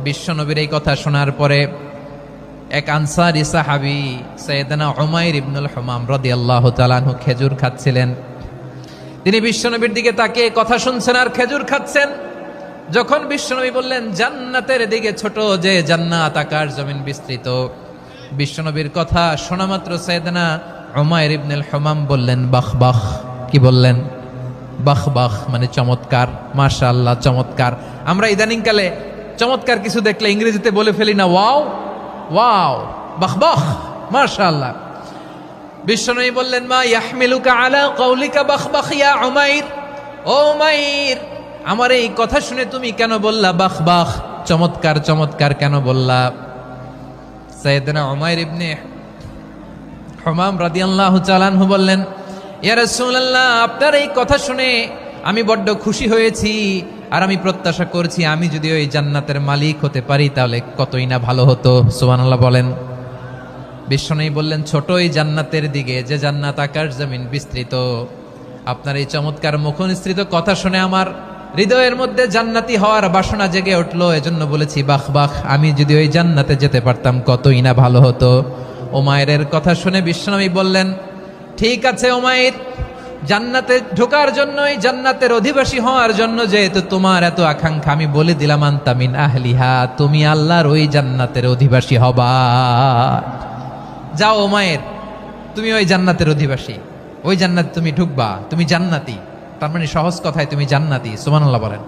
বিশ্বনবীর এই কথা শোনার পরে এক আনসারী সাহাবী সাইয়েদনা উমাইর ইবনুল হুমাম রাদিয়াল্লাহু তাআলা আনহু খেজুর খাচ্ছিলেন। তিনি বিশ্বনবীর দিকে তাকিয়ে কথা শুনছেন আর খেজুর খাচ্ছেন। যখন বিশ্বনবী বললেন জান্নাতের দিকে ছোট যে জান্নাত আকাশ জমিন বিস্তৃত, বিশ্বনবীর কথা শোনা মাত্র সাইয়েদনা উমাইর ইবনুল হুমাম বললেন বাহ বাহ। কি বললেন? বাহ বাহ মানে চমৎকার, মাশাআল্লাহ চমৎকার। আমরা ইদানিং কালে চমৎকার কিছু দেখলে ইংরেজিতে বলে ফেলি না ওয়াও ওয়াও, বাহ বাহ, মাশাআল্লাহ। বিশ্বনবী বললেন মা ইয়াহমিলুকা আলা কওলিকা বাহ বাহ ইয়া উমাইর। ও উমাইর, আমার এই কথা শুনে তুমি কেন বললা বাহ বাহ, চমৎকার চমৎকার কেন বললা? সাইয়েদনা উমাইর ইবনে হুমাম রাদিয়াল্লাহু তাআলা আনহু বললেন ইয়া রাসূলুল্লাহ, আপনার এই কথা শুনে আমি বড্ড খুশি হয়েছি আর আমি প্রত্যাশা করছি আমি যদি ওই জান্নাতের মালিক হতে পারি তাহলে কতই না ভালো হতো। সুবহানাল্লাহ বলেন। বিশ্বনবী বললেন ছোট এই জান্নাতের দিকে যে জান্নাত আকাশ জমিন বিস্তৃত। আপনার এই চমৎকার মুখনিসৃত কথা শুনে আমার হৃদয়ের মধ্যে জান্নাতি হওয়ার বাসনা জেগে উঠলো, এজন্য বলেছি বাহ বাহ, আমি যদি ওই জান্নাতে যেতে পারতাম কতই না ভালো হতো। উমাইরের কথা শুনে বিশ্বনবী বললেন ঠিক আছে উমাইর, জান্নাতে ঢোকার জন্যই, জান্নাতের অধিবাসী হওয়ার জন্য যেহেতু তোমার এত আকাঙ্ক্ষা, আমি বলে দিলাম আনতা মিন আহলিহা, তুমি আল্লাহর ওই জান্নাতের অধিবাসী হবা। যাও উমাইর, তুমি ওই জান্নাতের অধিবাসী, ওই জান্নাতে তুমি ঢুকবা, তুমি জান্নাতি। তার মানে সহজ কথায় তুমি জান্নাতি। সুবহানাল্লাহ বলেন।